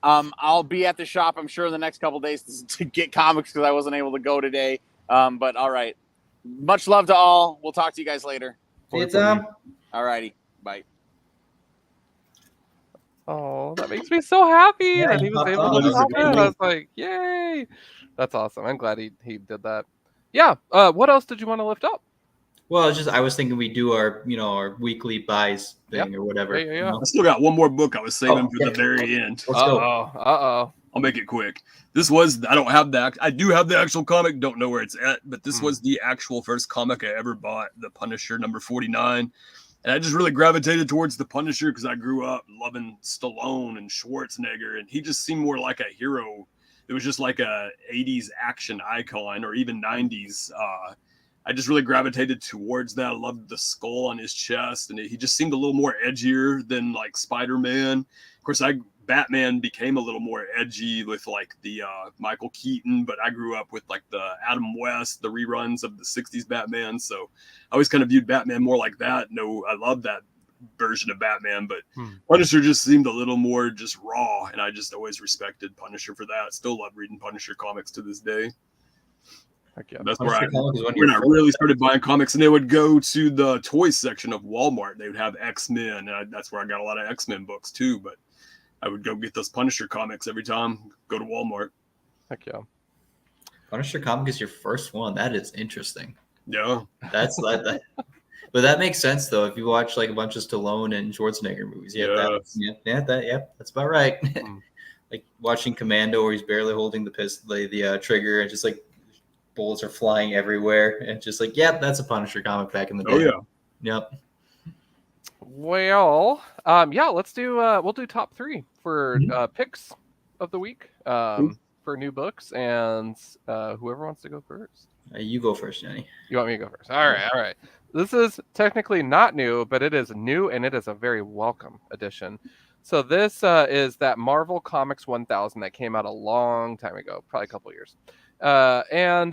I'll be at the shop, I'm sure, in the next couple days to get comics because I wasn't able to go today. But all right. Much love to all. We'll talk to you guys later. see you, Tom. All righty. Bye. Oh, that makes me so happy Yeah, that he he was popped able on. to That was pop a in. good I was like, yay. That's awesome. I'm glad he did that. Yeah. What else did you want to lift up? Well, it's just I was thinking we do our our weekly buys thing or whatever. Yeah. I still got one more book I was saving Oh, for the yeah. very end. Let's go. Uh-oh. I'll make it quick. I do have the actual comic, don't know where it's at, but this was the actual first comic I ever bought, The Punisher number 49. And I just really gravitated towards The Punisher because I grew up loving Stallone and Schwarzenegger, and he just seemed more like a hero. It was just like a 80s action icon or even 90s. I just really gravitated towards that. I loved the skull on his chest, and he just seemed a little more edgier than like Spider-Man. Of course, Batman became a little more edgy with like the Michael Keaton, but I grew up with like the Adam West, the reruns of the 60s Batman. So I always kind of viewed Batman more like that. No, I love that version of Batman, but Punisher just seemed a little more just raw, and I just always respected Punisher for that. Still love reading Punisher comics to this day. Heck yeah. That's Punisher comic is one of when your I really started buying comics, and they would go to the toy section of Walmart. They would have X-Men, and that's where I got a lot of X-Men books too. But I would go get those Punisher comics every time. Go to Walmart. Heck yeah. Punisher comic is your first one. That is interesting. Yeah, That's that. But that makes sense though. If you watch like a bunch of Stallone and Schwarzenegger movies, that's about right. Like watching Commando, where he's barely holding the pistol, the trigger, and just like bullets are flying everywhere, and just like, that's a Punisher comic back in the day. Oh yeah. Yep. Well, let's do we'll do top 3 for picks of the week for new books, and whoever wants to go first. You go first, Jenny. You want me to go first? All right. This is technically not new, but it is new, and it is a very welcome addition. So this is that Marvel Comics 1000 that came out a long time ago, probably a couple years. I'm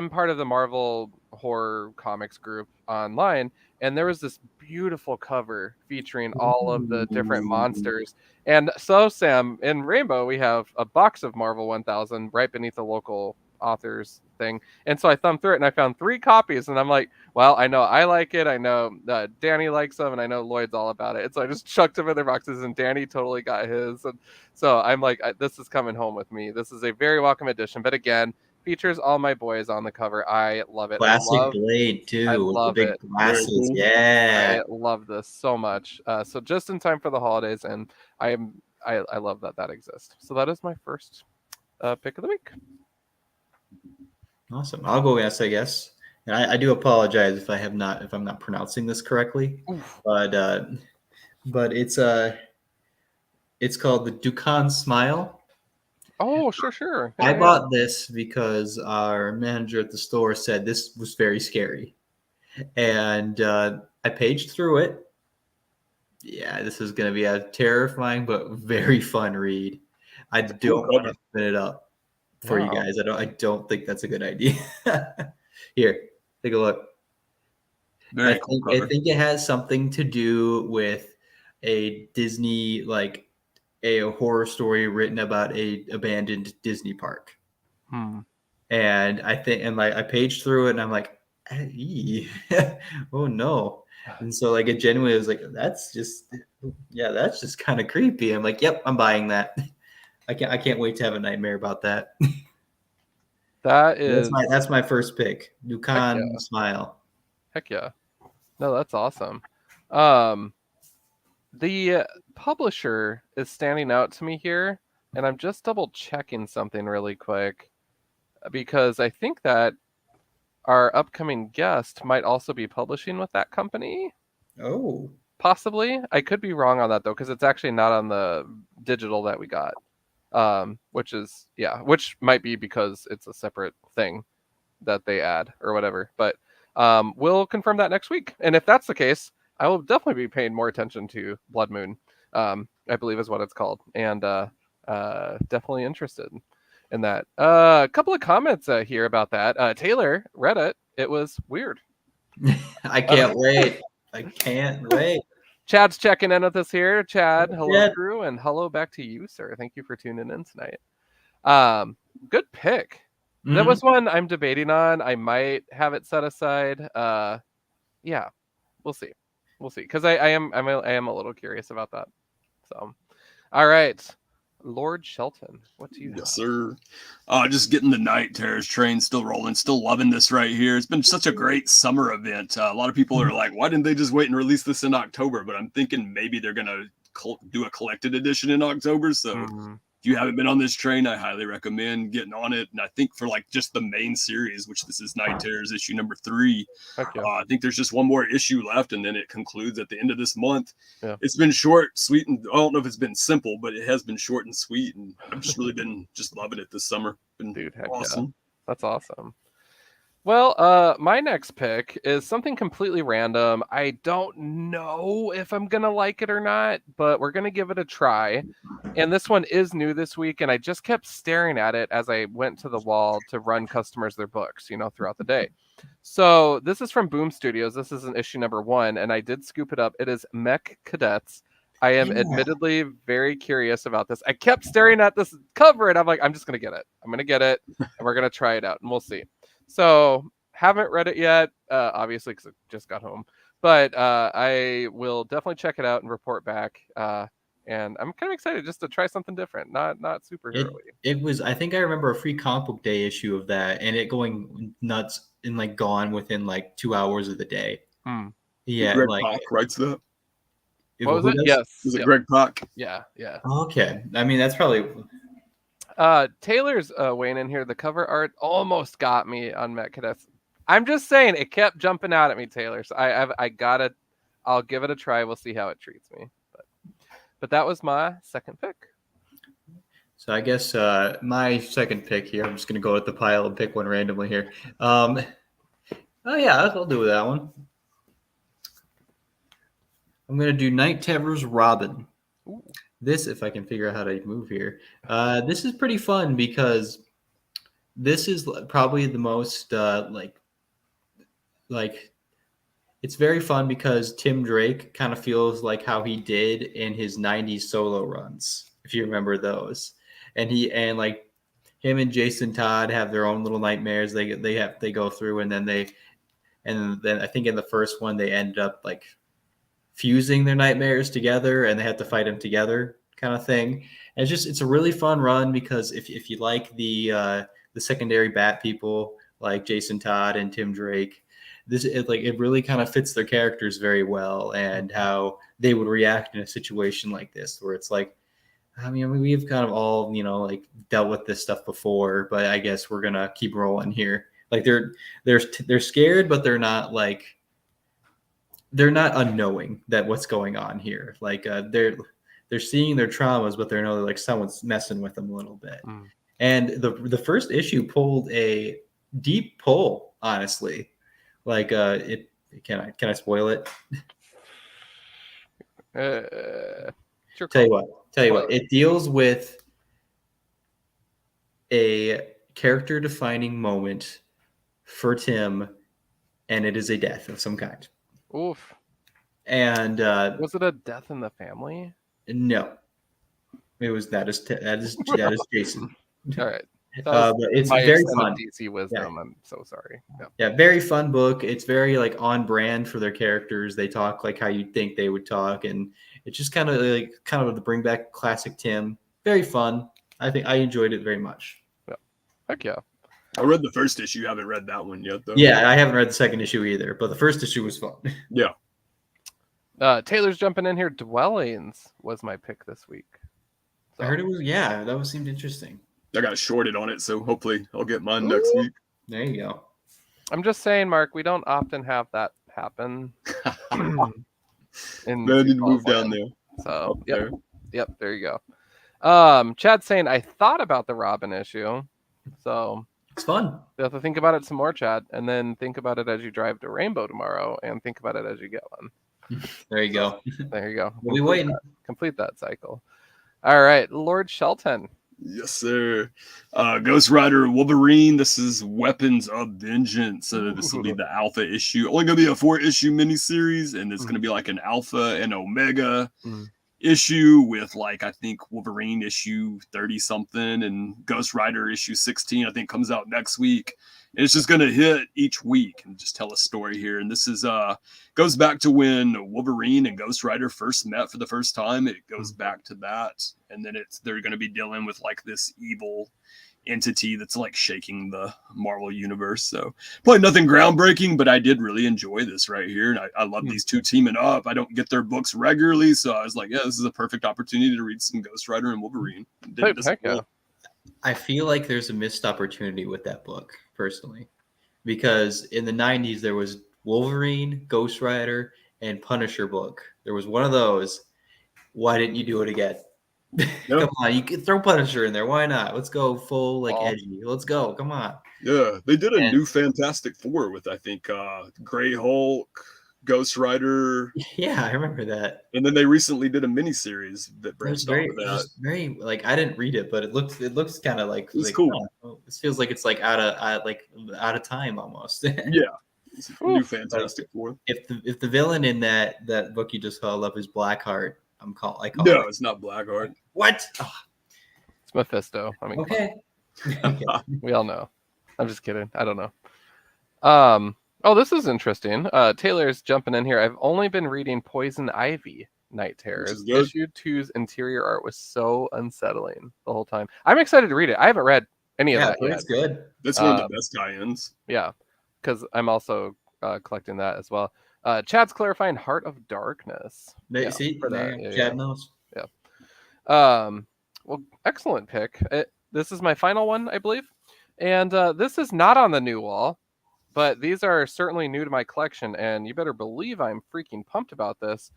part of the Marvel horror comics group online, and there was this beautiful cover featuring all of the different monsters. And so, Sam, in Rainbow, we have a box of Marvel 1000 right beneath the local authors thing. And so I thumbed through it, and I found 3 copies, and I'm like, well, I know I like it. I know Danny likes them, and I know Lloyd's all about it. And so I just chucked them in their boxes, and Danny totally got his. And so I'm like, this is coming home with me. This is a very welcome addition. But again, features all my boys on the cover. I love it. Classic Blade too. I With love the big it. glasses. Yeah. I love this so much. So just in time for the holidays, and I love that exists. So that is my first pick of the week. Awesome. I'll go next, I guess. And I do apologize if I'm not pronouncing this correctly. Oof. But it's called the Dukan Smile. Oh, sure. I bought this because our manager at the store said this was very scary. And I paged through it. Yeah, this is going to be a terrifying but very fun read. I don't want to spin it up for you guys. I don't think that's a good idea. Here, take a look. I think it has something to do with a Disney, like a horror story written about a abandoned Disney park. And I paged through it, and I'm like, oh no. And so like it genuinely was like, that's just kind of creepy. I'm like, yep, I'm buying that. I can't wait to have a nightmare about that. That's my first pick. Dukan Smile. Heck yeah. No, that's awesome. The publisher is standing out to me here, and I'm just double checking something really quick because I think that our upcoming guest might also be publishing with that company. Oh. Possibly. I could be wrong on that though, because it's actually not on the digital that we got. Which might be because it's a separate thing that they add or whatever. But we'll confirm that next week. And if that's the case, I will definitely be paying more attention to Blood Moon. I believe is what it's called, and definitely interested in that. A couple of comments here about that. Taylor read it. It was weird. I can't wait. I can't wait. Chad's checking in with us here. Chad, hello Chad. crew, and hello back to you, sir. Thank you for tuning in tonight. Good pick. That was one I'm debating on. I might have it set aside. Yeah, we'll see. We'll see. Because I am a little curious about that. So, all right, Lord Shelton, what do you have? Yes, sir. Just getting the Night Terrors train still rolling, still loving this right here. It's been such a great summer event. A lot of people are like, why didn't they just wait and release this in October? But I'm thinking maybe they're going to do a collected edition in October. So if you haven't been on this train, I highly recommend getting on it. And I think for like just the main series, which this is Night Terrors issue number 3, Okay. I think there's just one more issue left, and then it concludes at the end of this month. Yeah. It's been short, sweet, and I don't know if it's been simple, but it has been short and sweet, and I've just really been just loving it this summer. Been Dude, heck awesome. yeah. That's awesome. Well, my next pick is something completely random. I don't know if I'm going to like it or not, but we're going to give it a try. And this one is new this week, and I just kept staring at it as I went to the wall to run customers their books, throughout the day. So this is from Boom Studios. This is an issue number 1, and I did scoop it up. It is Mech Cadets. I am admittedly very curious about this. I kept staring at this cover, and I'm like, I'm just going to get it. I'm going to get it, and we're going to try it out, and we'll see. So haven't read it yet, obviously, because I just got home. But I will definitely check it out and report back. And I'm kind of excited just to try something different, not superhero-y. It was, I think I remember a free comic book day issue of that, and it going nuts and like gone within like 2 hours of the day. Yeah, Greg like Pak writes that. What was it? Yes. Is it Greg Pak? Yeah. Okay. I mean, that's probably. Taylor's weighing in here. The cover art almost got me on Mech Cadets. I'm just saying it kept jumping out at me, Taylor. So I'll give it a try. We'll see how it treats me. But that was my second pick. So I guess my second pick here, I'm just going to go with the pile and pick one randomly here. Oh, yeah, I'll do that one. I'm going to do Night Terrors Robin. Ooh. This, if I can figure out how to move here. This is pretty fun because this is probably the most, it's very fun because Tim Drake kind of feels like how he did in his 90s solo runs, if you remember those. And him and Jason Todd have their own little nightmares they go through, and then I think in the first one they ended up like fusing their nightmares together, and they had to fight them together, kind of thing. And it's a really fun run because if you like the secondary Bat people like Jason Todd and Tim Drake, it really kind of fits their characters very well, and how they would react in a situation like this, where it's like, I mean, we've kind of all, like dealt with this stuff before, but I guess we're gonna keep rolling here. Like they're scared, but they're not unknowing that what's going on here. Like they're seeing their traumas, but they know like someone's messing with them a little bit. And the first issue pulled a deep pull, honestly. Like can I spoil it? Sure. Tell you what, it deals with a character defining moment for Tim, and it is a death of some kind. Oof. And was it a death in the family? No, it was that is Jason. All right. But it's very fun. DC wisdom. Yeah. I'm so sorry. Yeah, very fun book. It's very like on brand for their characters. They talk like how you'd think they would talk, and it's just kind of to bring back classic Tim. Very fun. I think I enjoyed it very much. Yeah. Heck yeah. I read the first issue. You haven't read that one yet, though. Yeah, I haven't read the second issue either, but the first issue was fun. Yeah. Taylor's jumping in here. Dwellings was my pick this week. So. I heard it was, that seemed interesting. I got shorted on it, so hopefully I'll get mine next week. There you go. I'm just saying, Mark, we don't often have that happen. Then I need to move down there. So, yep, there you go. Chad's saying, I thought about the Robin issue. So it's fun. You have to think about it some more, Chad, and then think about it as you drive to Rainbow tomorrow, and think about it as you get one. There you go. There you go. We'll be waiting. Complete that cycle. All right, Lord Shelton. Yes, sir. Ghost Rider Wolverine. This is Weapons of Vengeance. This will be the alpha issue. Only going to be a 4-issue miniseries, and it's going to be like an alpha and omega issue with, like, I think Wolverine issue 30 something and Ghost Rider issue 16, I think, comes out next week. And it's just going to hit each week and just tell a story here. And this is goes back to when Wolverine and Ghost Rider first met for the first time. It goes back to that, and then they're going to be dealing with like this evil entity that's like shaking the Marvel universe. So probably nothing groundbreaking, but I did really enjoy this right here, and I love these two teaming up. I don't get their books regularly, so I was like, yeah, this is a perfect opportunity to read some Ghost Rider and Wolverine. I feel like there's a missed opportunity with that book, personally, because in the 90s there was Wolverine, Ghost Rider, and Punisher book. There was one of those. Why didn't you do it again? Come on, you can throw Punisher in there. Why not? Let's go full edgy. Let's go. Come on. Yeah, they did a new Fantastic Four with, I think, Grey Hulk, Ghost Rider. Yeah, I remember that. And then they recently did a miniseries that branched off of that. Very like, I didn't read it, but it looks kind of like it's cool. Oh, it feels like it's like out of time almost. Yeah. It's a new Fantastic Four. If the villain in that book you just called up is Blackheart, no, it's not Blackheart. What? Oh. It's Mephisto. I mean, okay. We all know. I'm just kidding. I don't know. Oh, this is interesting. Taylor's jumping in here. I've only been reading Poison Ivy Night Terrors. Issue 2's interior art was so unsettling the whole time. I'm excited to read it. I haven't read any of that yet. It's good. That's one of the best tie-ins. Yeah, because I'm also collecting that as well. Chad's clarifying Heart of Darkness. Chad knows. Yeah. Well, excellent pick. This is my final one, I believe. And this is not on the new wall, but these are certainly new to my collection, and you better believe I'm freaking pumped about this.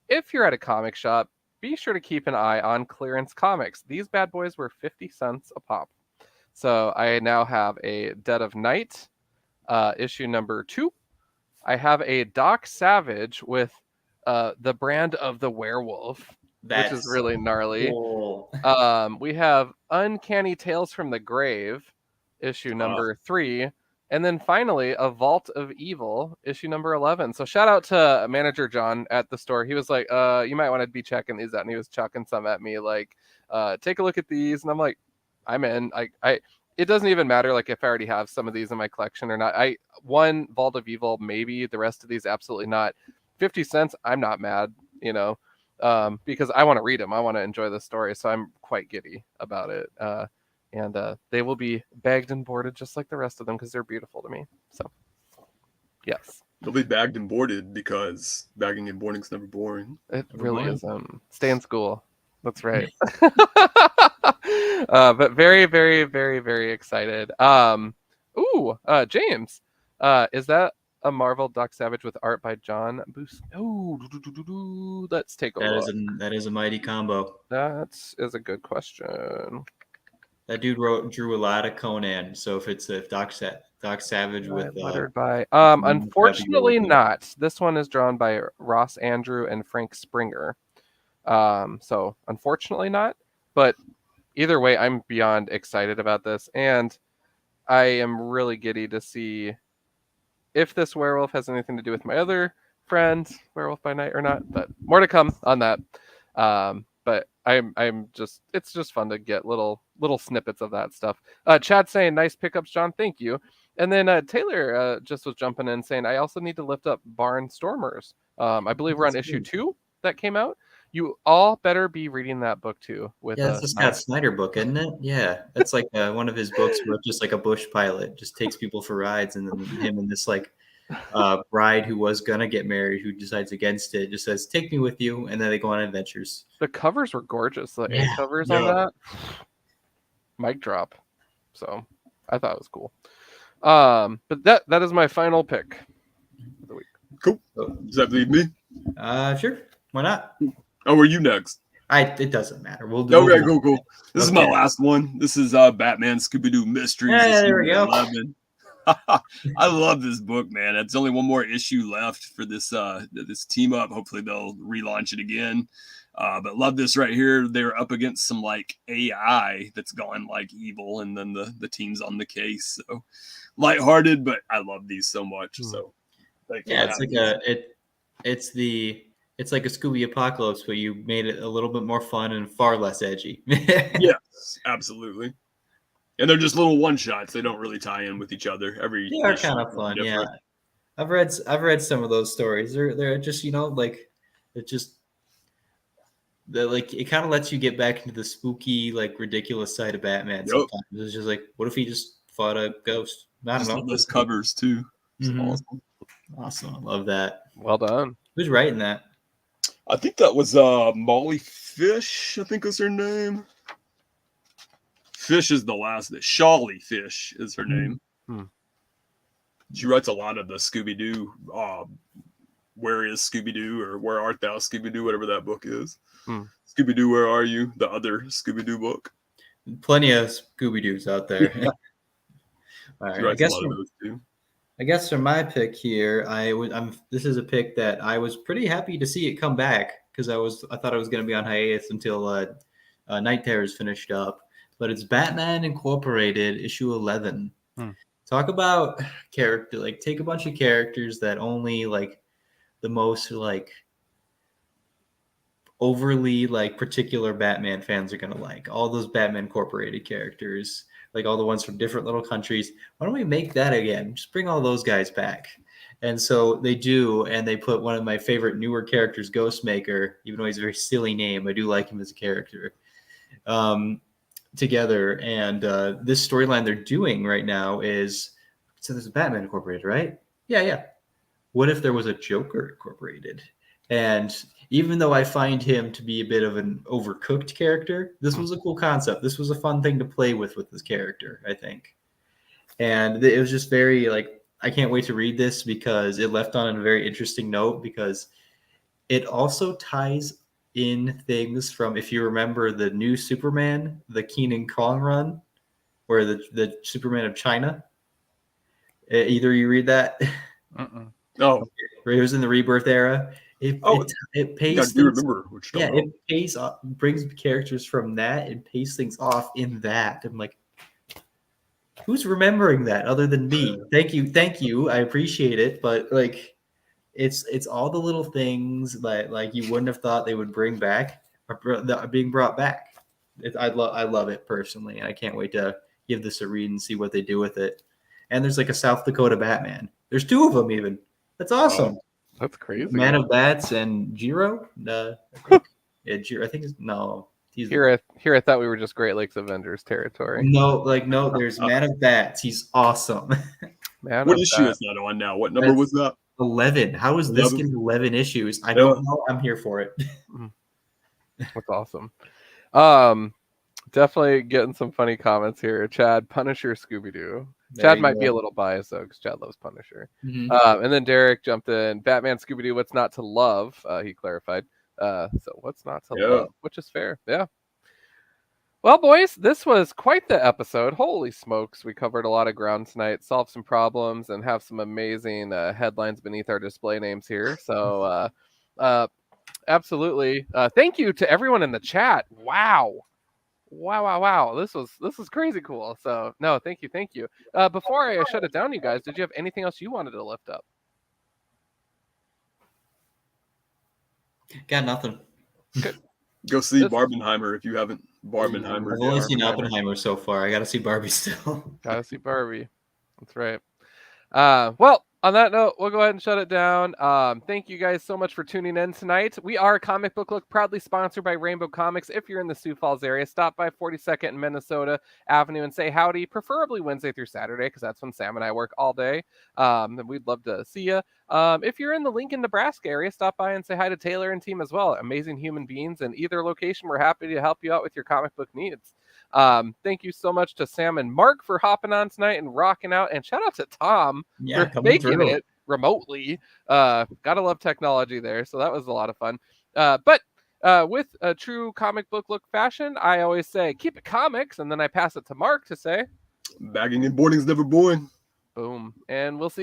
If you're at a comic shop, be sure to keep an eye on clearance comics. These bad boys were 50 cents a pop. So I now have a Dead of Night, issue number 2. I have a Doc Savage with the brand of the werewolf, which is really gnarly. Cool. We have Uncanny Tales from the Grave, issue number 3. And then finally, A Vault of Evil, issue number 11. So shout out to manager John at the store. He was like, you might want to be checking these out. And he was chucking some at me like, take a look at these. And I'm like, I'm in. It doesn't even matter like if I already have some of these in my collection or not. One Vault of Evil, maybe. The rest of these, absolutely not. 50 cents, I'm not mad, because I want to read them. I want to enjoy the story. So I'm quite giddy about it. And they will be bagged and boarded just like the rest of them because they're beautiful to me. So, yes. They'll be bagged and boarded because bagging and boarding's never boring. It really isn't. Stay in school. That's right. But very, very, very, very excited. James, is that a Marvel Doc Savage with art by John Booth? Oh, let's take a look. That is a mighty combo. That is a good question. That dude drew a lot of Conan. So if Doc Savage with lettered by unfortunately not. This one is drawn by Ross Andrew and Frank Springer. So unfortunately not. But either way, I'm beyond excited about this, and I am really giddy to see if this werewolf has anything to do with my other friend, Werewolf by Night, or not. But more to come on that. But it's just fun to get little snippets of that stuff. Chad saying nice pickups, John. Thank you. And then Taylor just was jumping in saying I also need to lift up Barnstormers. I believe we're on issue 2 that came out. You all better be reading that book too. It's a Scott Snyder book, isn't it? Yeah, it's like one of his books where just like a bush pilot just takes people for rides, and then him and this like bride who was gonna get married who decides against it just says take me with you, and then they go on adventures. The covers were gorgeous. The covers on that, mic drop. So I thought it was cool. But that is my final pick for the week. Cool. Does that leave me? Sure. Why not? Oh, are you next? It doesn't matter. We'll do. Okay, cool. This is my last one. This is Batman Scooby-Doo Mysteries. Yeah, there we go. I love this book, man. It's only one more issue left for this this team up. Hopefully they'll relaunch it again. But love this right here. They're up against some like AI that's gone like evil, and then the team's on the case. So lighthearted, but I love these so much. So yeah, it's like it's like a Scooby Apocalypse, but you made it a little bit more fun and far less edgy. Yes, absolutely. And they're just little one shots. They don't really tie in with each other. They are kind of fun. Yeah, I've read some of those stories. They're just, you know, like it just it kind of lets you get back into the spooky, like ridiculous side of Batman. Sometimes it's just like, what if he just fought a ghost? I don't know. Those covers too. Mm-hmm. Awesome. I love that. Well done. Who's writing that? I think that was Molly Fish. I think was her name. Fish is the last. Shawley Fish is her name. She writes a lot of the Scooby-Doo. Where is Scooby-Doo, or Where Art Thou, Scooby-Doo? Whatever that book is. Scooby-Doo, Where Are You? The other Scooby-Doo book. Plenty of Scooby-Doos out there. All right. I guess a lot of those too. I guess for my pick here, this is a pick that I was pretty happy to see it come back, because I thought it was going to be on hiatus until Night Terrors finished up. But it's Batman Incorporated issue 11. Talk about character, like take a bunch of characters that only like the most like overly like particular Batman fans are gonna like. All those Batman Incorporated characters, like all the ones from different little countries. Why don't we make that again? Just bring all those guys back. And so they do, and they put one of my favorite newer characters, Ghostmaker, even though he's a very silly name. I do like him as a character. Together, and this storyline they're doing right now is, so there's a Batman Incorporated, right? Yeah. What if there was a Joker Incorporated? And even though I find him to be a bit of an overcooked character, this was a cool concept. This was a fun thing to play with this character, I think. And it was just very like, I can't wait to read this because it left on a very interesting note, because it also ties in things from, if you remember the new Superman, the Keenan Kong run, or the Superman of China. Either you read that? Oh, it was in the Rebirth era. It pays. I do remember. It pays brings characters from that and pays things off in that. I'm like, who's remembering that other than me? Thank you. I appreciate it, but like, it's all the little things that like you wouldn't have thought they would bring back are being brought back. I love it personally, and I can't wait to give this a read and see what they do with it. And there's like a South Dakota Batman. There's two of them even. That's awesome. That's crazy. Man of Bats and Jiro. Jiro. I think he's here. I thought we were just Great Lakes Avengers territory. No. There's Man of Bats. He's awesome. What issue is that on now? What number was that? 11. How is this getting 11 issues? I don't know. I'm here for it. That's awesome. Definitely getting some funny comments here. Chad, Punisher, Scooby-Doo. Chad might be a little biased though, because Chad loves Punisher. And then Derek jumped in. Batman, Scooby-Doo, what's not to love? He clarified. So what's not to love? Which is fair. Yeah. Well, boys, this was quite the episode. Holy smokes. We covered a lot of ground tonight, solved some problems, and have some amazing headlines beneath our display names here. So, absolutely. Thank you to everyone in the chat. Wow. This was crazy cool. So, no, thank you. Before I shut it down, you guys, did you have anything else you wanted to lift up? Got nothing. Good. Go see Barbenheimer if you haven't. Barbenheimer. I've only seen Oppenheimer so far. I got to see Barbie still. Gotta see Barbie. That's right. Well, on that note, we'll go ahead and shut it down. Thank you guys so much for tuning in tonight. We are Comic Book Look, proudly sponsored by Rainbow Comics. If you're in the Sioux Falls area, stop by 42nd and Minnesota Avenue and say howdy, preferably Wednesday through Saturday, because that's when Sam and I work all day. And we'd love to see you. If you're in the Lincoln, Nebraska area, stop by and say hi to Taylor and team as well. Amazing human beings in either location. We're happy to help you out with your comic book needs. Thank you so much to Sam and Mark for hopping on tonight and rocking out, and shout out to Tom for making it remotely. Gotta love technology there, so that was a lot of fun. But with a true comic book look fashion, I always say keep it comics, and then I pass it to Mark to say bagging and boarding's never boring. Boom. And we'll see you